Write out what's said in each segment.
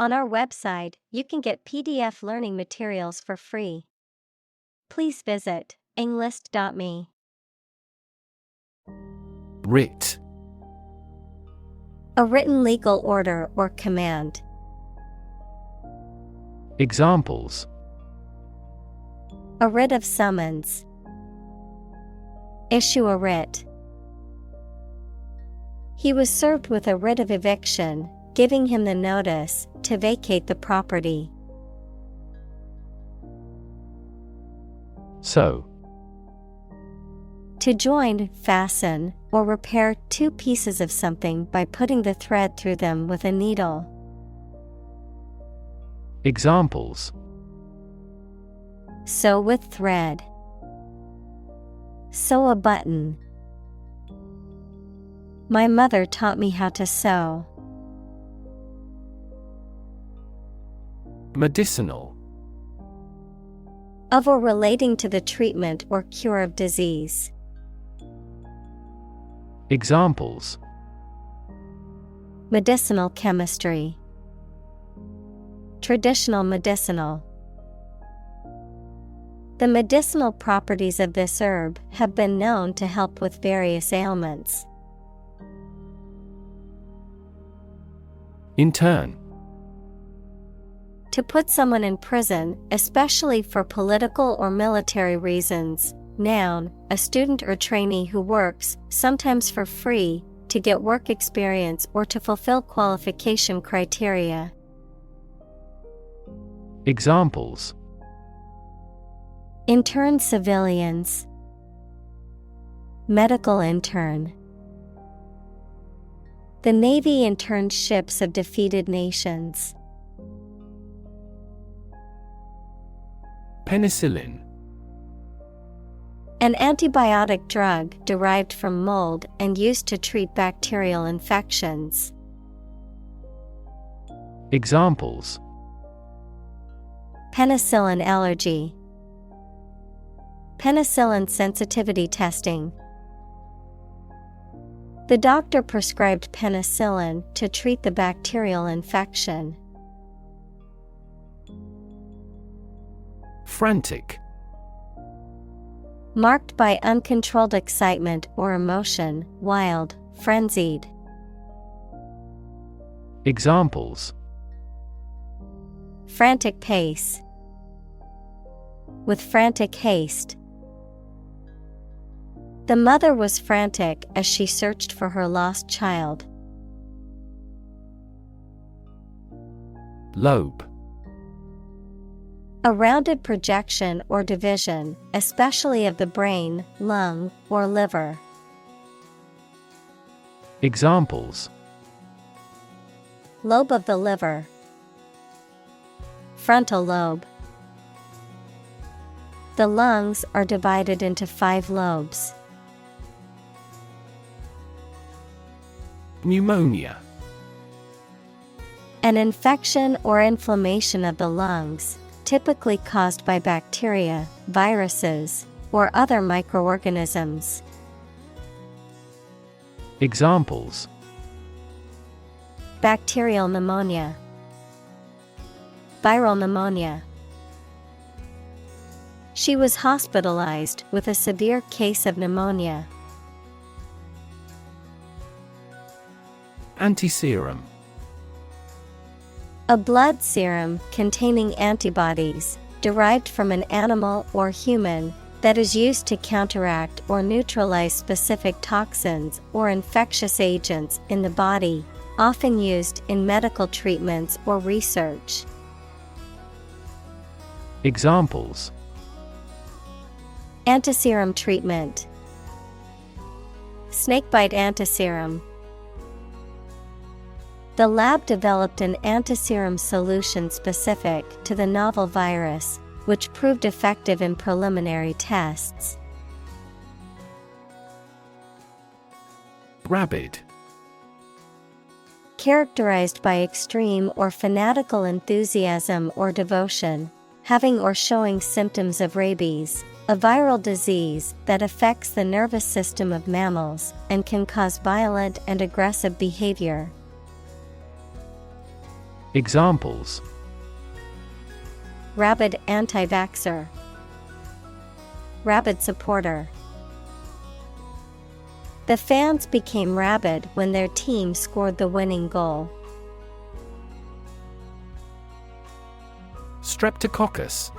On our website, you can get PDF learning materials for free. Please visit englist.me. Writ. A written legal order or command. Examples: A writ of summons. Issue a writ. He was served with a writ of eviction, giving him the notice to vacate the property. Sew. To join, fasten, or repair two pieces of something by putting the thread through them with a needle. Examples: Sew with thread. Sew a button. My mother taught me how to sew. Medicinal. Of or relating to the treatment or cure of disease. Examples: Medicinal chemistry. Traditional medicinal. The medicinal properties of this herb have been known to help with various ailments. Intern. To put someone in prison, especially for political or military reasons. Noun, a student or trainee who works, sometimes for free, to get work experience or to fulfill qualification criteria. Examples: Intern civilians. Medical intern. The Navy interned ships of defeated nations. Penicillin. An antibiotic drug derived from mold and used to treat bacterial infections. Examples: Penicillin allergy. Penicillin sensitivity testing. The doctor prescribed penicillin to treat the bacterial infection. Frantic. Marked by uncontrolled excitement or emotion, wild, frenzied. Examples: Frantic pace. With frantic haste. The mother was frantic as she searched for her lost child. Lobe. A rounded projection or division, especially of the brain, lung, or liver. Examples: Lobe of the liver. Frontal lobe. The lungs are divided into 5 lobes. Pneumonia. An infection or inflammation of the lungs, typically caused by bacteria, viruses, or other microorganisms. Examples: Bacterial pneumonia. Viral pneumonia. She was hospitalized with a severe case of pneumonia. Antiserum. A blood serum containing antibodies, derived from an animal or human, that is used to counteract or neutralize specific toxins or infectious agents in the body, often used in medical treatments or research. Examples: Antiserum treatment. Snakebite antiserum. The lab developed an antiserum solution specific to the novel virus, which proved effective in preliminary tests. Rabid. Characterized by extreme or fanatical enthusiasm or devotion, having or showing symptoms of rabies, a viral disease that affects the nervous system of mammals and can cause violent and aggressive behavior. Examples: rabid anti-vaxxer, rabid supporter. The fans became rabid when their team scored the winning goal. Streptococcus.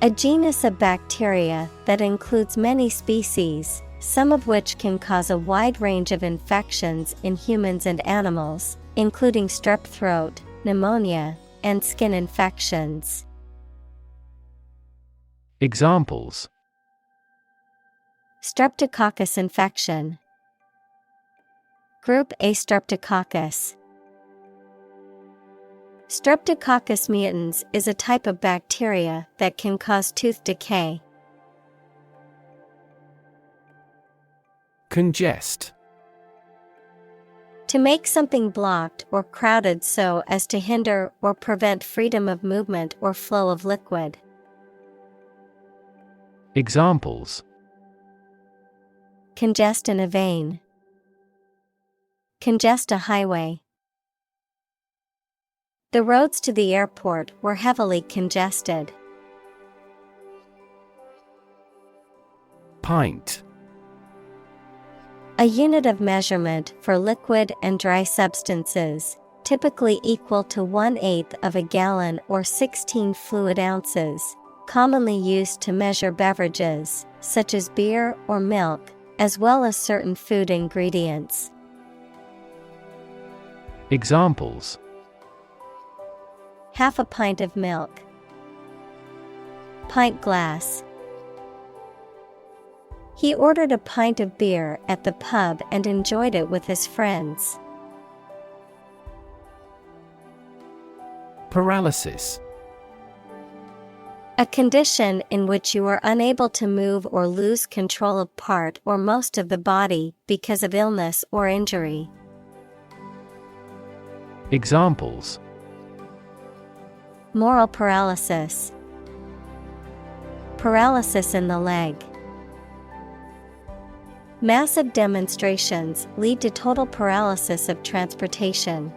A genus of bacteria that includes many species, some of which can cause a wide range of infections in humans and animals, including strep throat, pneumonia, and skin infections. Examples: Streptococcus infection. Group A Streptococcus. Streptococcus mutans is a type of bacteria that can cause tooth decay. Congest. To make something blocked or crowded so as to hinder or prevent freedom of movement or flow of liquid. Examples: Congest in a vein. Congest a highway. The roads to the airport were heavily congested. Pint. A unit of measurement for liquid and dry substances, typically equal to 1/8 of a gallon or 16 fluid ounces, commonly used to measure beverages, such as beer or milk, as well as certain food ingredients. Examples: Half a pint of milk. Pint glass. He ordered a pint of beer at the pub and enjoyed it with his friends. Paralysis. A condition in which you are unable to move or lose control of part or most of the body because of illness or injury. Examples: Moral paralysis. Paralysis in the leg. Massive demonstrations lead to total paralysis of transportation.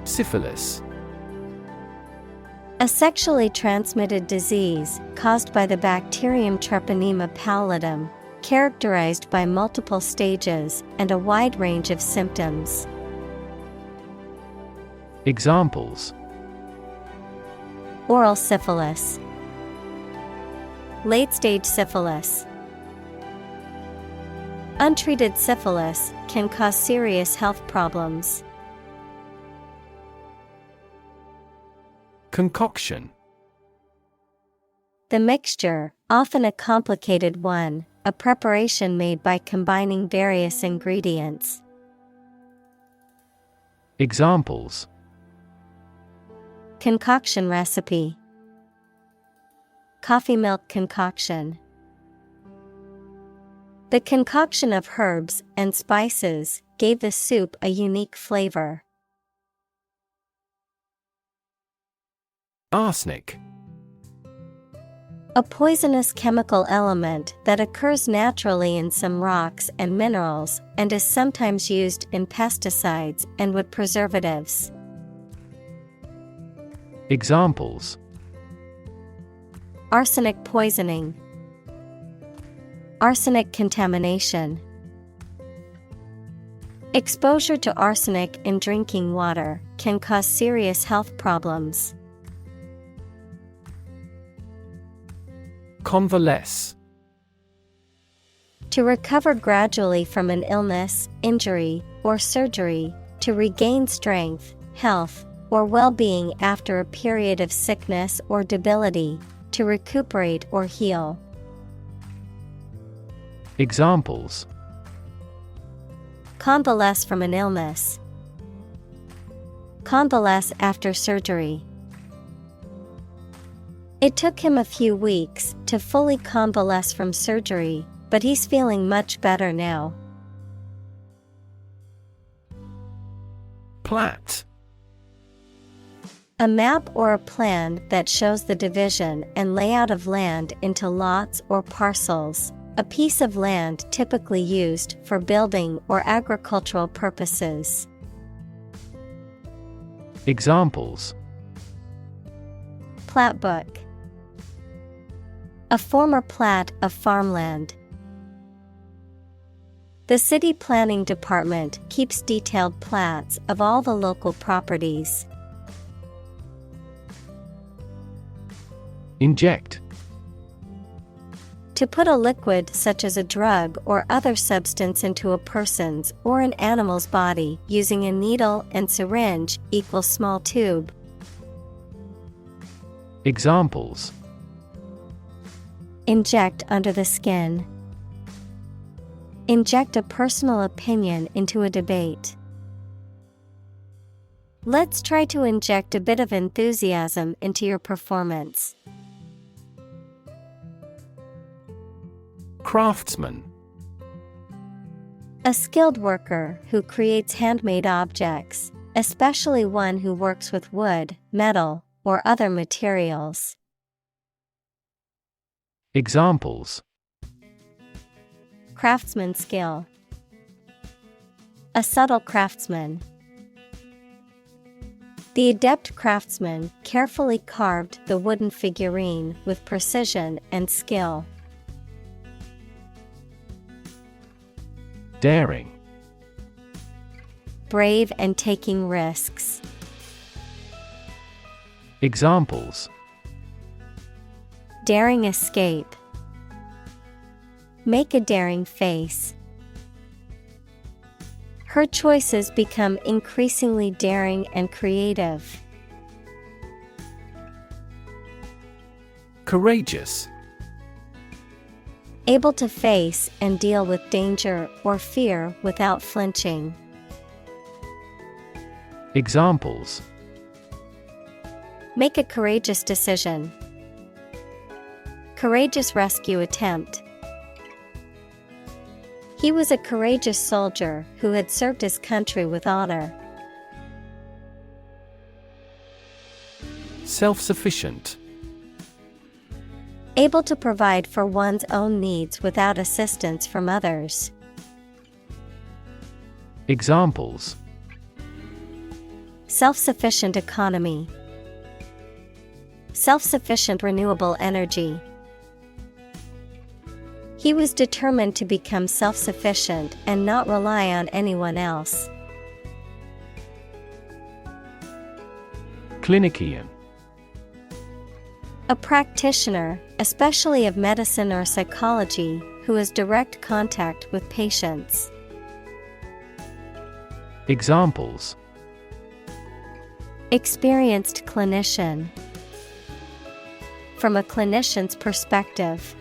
Syphilis. A sexually transmitted disease caused by the bacterium Treponema pallidum, characterized by multiple stages and a wide range of symptoms. Examples: Oral syphilis. Late-stage syphilis. Untreated syphilis can cause serious health problems. Concoction. The mixture, often a complicated one, a preparation made by combining various ingredients. Examples: Concoction recipe. Coffee milk concoction. The concoction of herbs and spices gave the soup a unique flavor. Arsenic. A poisonous chemical element that occurs naturally in some rocks and minerals and is sometimes used in pesticides and wood preservatives. Examples: Arsenic poisoning. Arsenic contamination. Exposure to arsenic in drinking water can cause serious health problems. Convalesce. To recover gradually from an illness, injury, or surgery, to regain strength, health, or well-being after a period of sickness or debility, to recuperate or heal. Examples: Convalesce from an illness. Convalesce after surgery. It took him a few weeks to fully convalesce from surgery, but he's feeling much better now. Plat. A map or a plan that shows the division and layout of land into lots or parcels, A piece of land typically used for building or agricultural purposes. Examples: Plat book. A former plat of farmland. The city planning department keeps detailed plats of all the local properties. Inject. To put a liquid such as a drug or other substance into a person's or an animal's body using a needle and syringe equals small tube. Examples: Inject under the skin. Inject a personal opinion into a debate. Let's try to inject a bit of enthusiasm into your performance. Craftsman. A skilled worker who creates handmade objects, especially one who works with wood, metal, or other materials. Examples: Craftsman skill. A subtle craftsman. The adept craftsman carefully carved the wooden figurine with precision and skill. Daring. Brave and taking risks. Examples: Daring escape. Make a daring face. Her choices become increasingly daring and creative. Courageous. Able to face and deal with danger or fear without flinching. Examples: Make a courageous decision. Courageous rescue attempt. He was a courageous soldier who had served his country with honor. Self-sufficient. Able to provide for one's own needs without assistance from others. Examples: Self-sufficient economy. Self-sufficient renewable energy. He was determined to become self-sufficient and not rely on anyone else. Clinician. A practitioner, especially of medicine or psychology, who has direct contact with patients. Examples: Experienced clinician. From a clinician's perspective.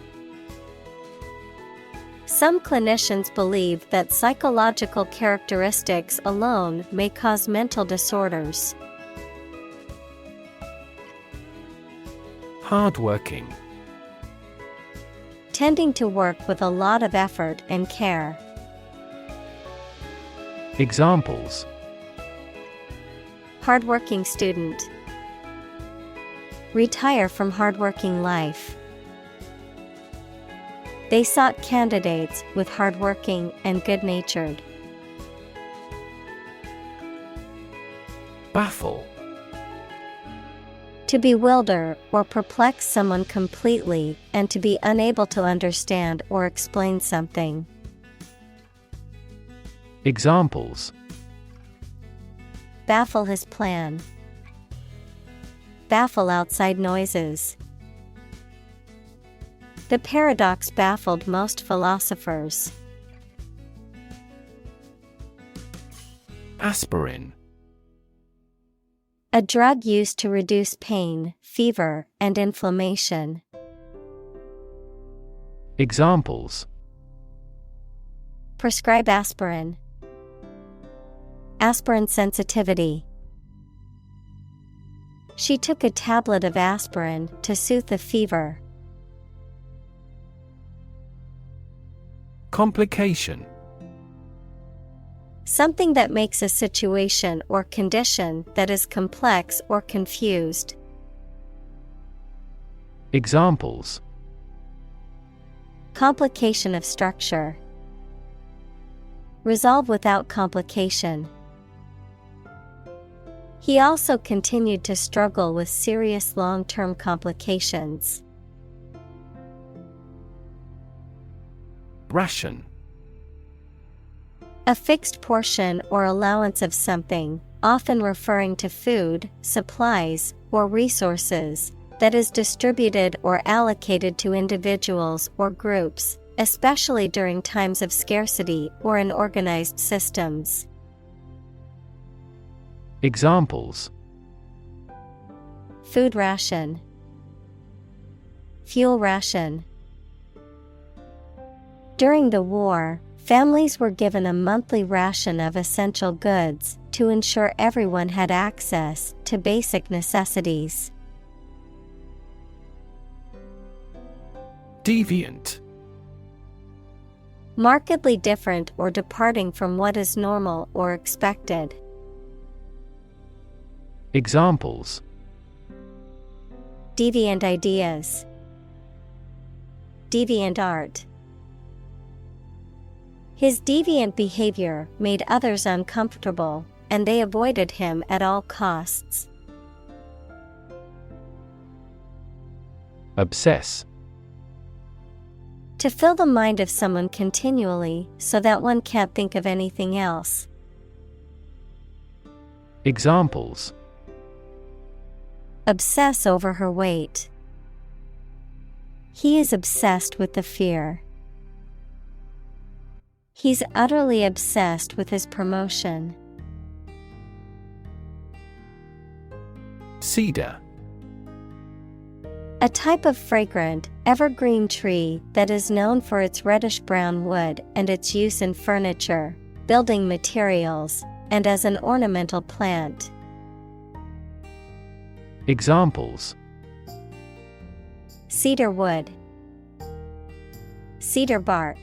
Some clinicians believe that psychological characteristics alone may cause mental disorders. Hardworking. Tending to work with a lot of effort and care. Examples: Hardworking student. Retire from hardworking life. They sought candidates with hardworking and good-natured. Baffle. To bewilder or perplex someone completely and to be unable to understand or explain something. Examples: Baffle his plan. Baffle outside noises. The paradox baffled most philosophers. Aspirin. A drug used to reduce pain, fever, and inflammation. Examples: Prescribe aspirin. Aspirin sensitivity. She took a tablet of aspirin to soothe the fever. Complication. Something that makes a situation or condition that is complex or confused. Examples: Complication of structure. Resolve without complication. He also continued to struggle with serious long-term complications. Ration. A fixed portion or allowance of something, often referring to food, supplies, or resources, that is distributed or allocated to individuals or groups, especially during times of scarcity or in organized systems. Examples: Food ration, fuel ration. During the war, families were given a monthly ration of essential goods to ensure everyone had access to basic necessities. Deviant. Markedly different or departing from what is normal or expected. Examples: Deviant ideas, deviant art. His deviant behavior made others uncomfortable, and they avoided him at all costs. Obsess. To fill the mind of someone continually so that one can't think of anything else. Examples: Obsess over her weight. He is obsessed with the fear. He's utterly obsessed with his promotion. Cedar. A type of fragrant, evergreen tree that is known for its reddish-brown wood and its use in furniture, building materials, and as an ornamental plant. Examples: Cedar wood, cedar bark.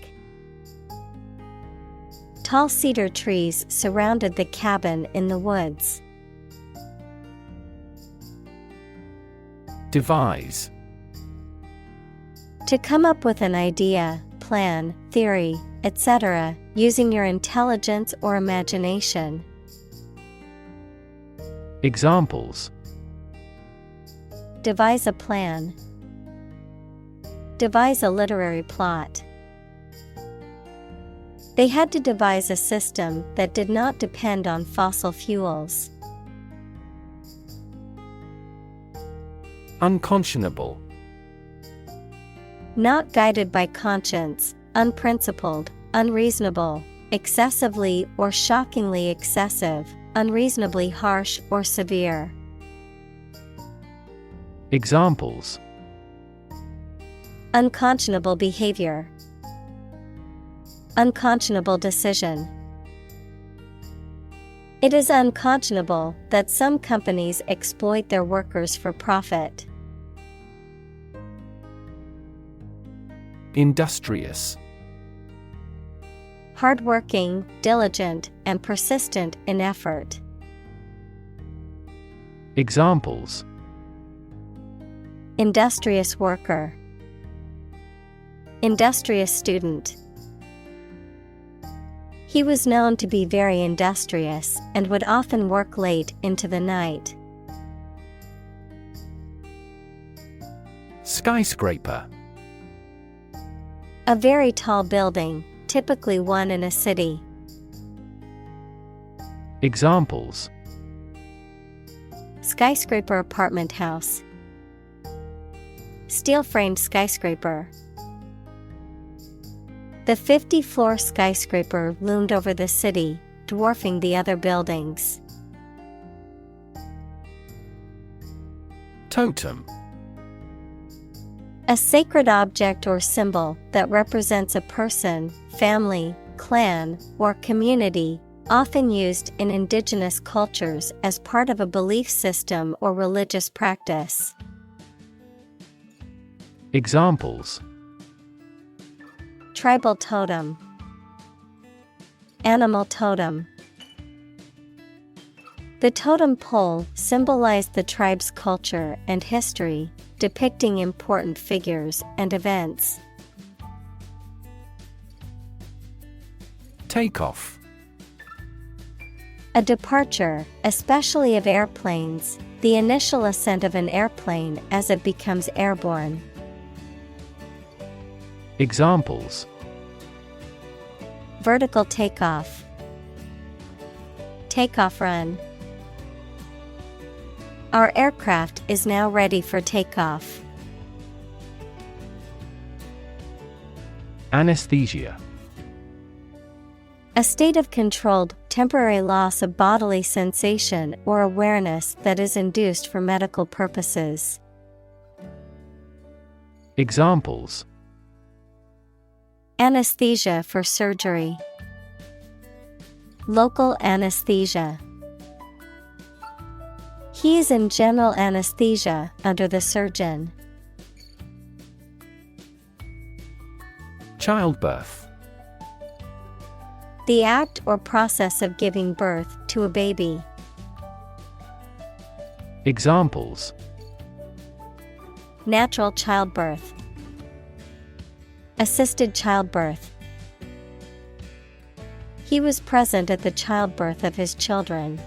Tall cedar trees surrounded the cabin in the woods. Devise. To come up with an idea, plan, theory, etc., using your intelligence or imagination. Examples: Devise a plan. Devise a literary plot. They had to devise a system that did not depend on fossil fuels. Unconscionable. Not guided by conscience, unprincipled, unreasonable, excessively or shockingly excessive, unreasonably harsh or severe. Examples: Unconscionable behavior. Unconscionable decision. It is unconscionable that some companies exploit their workers for profit. Industrious. Hardworking, diligent, and persistent in effort. Examples: Industrious worker. Industrious student. He was known to be very industrious and would often work late into the night. Skyscraper. A very tall building, typically one in a city. Examples: Skyscraper apartment house. Steel-framed skyscraper. The 50-floor skyscraper loomed over the city, dwarfing the other buildings. Totem. A sacred object or symbol that represents a person, family, clan, or community, often used in indigenous cultures as part of a belief system or religious practice. Examples: Tribal totem. Animal totem. The totem pole symbolized the tribe's culture and history, depicting important figures and events. Takeoff. A departure, especially of airplanes, the initial ascent of an airplane as it becomes airborne. Examples: Vertical takeoff. Takeoff run. Our aircraft is now ready for takeoff. Anesthesia. A state of controlled, temporary loss of bodily sensation or awareness that is induced for medical purposes. Examples: Anesthesia for surgery. Local anesthesia. He is in general anesthesia under the surgeon. Childbirth. The act or process of giving birth to a baby. Examples: Natural childbirth. Assisted childbirth. He was present at the childbirth of his children.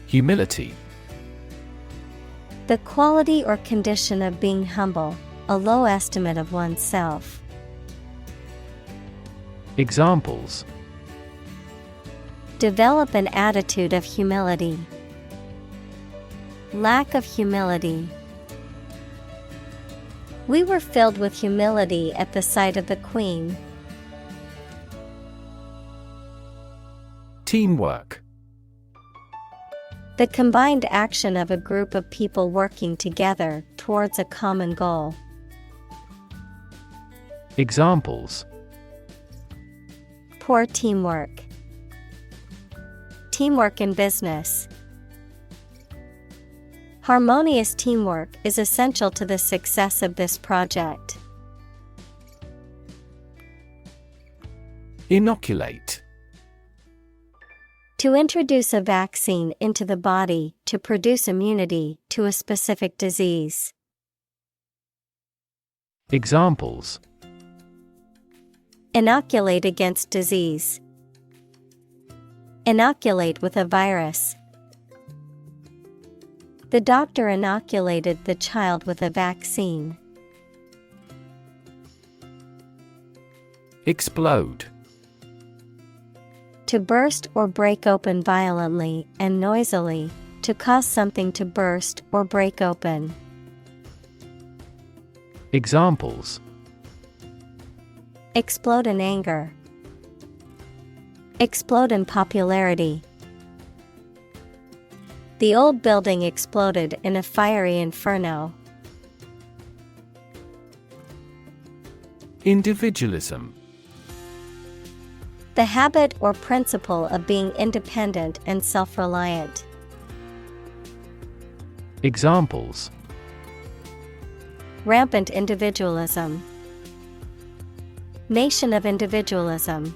Humility. The quality or condition of being humble, a low estimate of oneself. Examples: Develop an attitude of humility. Lack of humility. We were filled with humility at the sight of the Queen. Teamwork. The combined action of a group of people working together towards a common goal. Examples: Poor teamwork. Teamwork in business. Harmonious teamwork is essential to the success of this project. Inoculate. To introduce a vaccine into the body to produce immunity to a specific disease. Examples: Inoculate against disease. Inoculate with a virus. The doctor inoculated the child with a vaccine. Explode. To burst or break open violently and noisily, to cause something to burst or break open. Examples: Explode in anger. Explode in popularity. The old building exploded in a fiery inferno. Individualism. The habit or principle of being independent and self-reliant. Examples: Rampant individualism. Nation of individualism.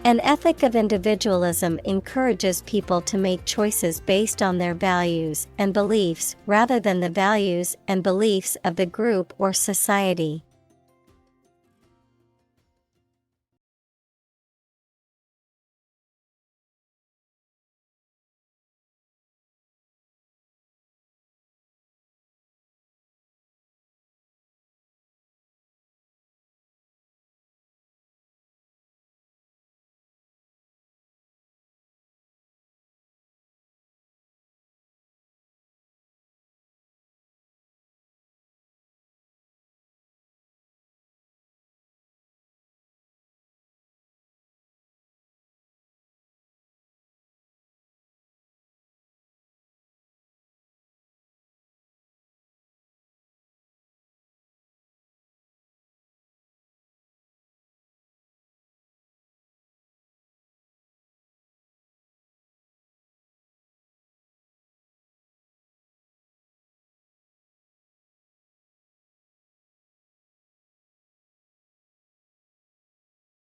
An ethic of individualism encourages people to make choices based on their values and beliefs rather than the values and beliefs of the group or society.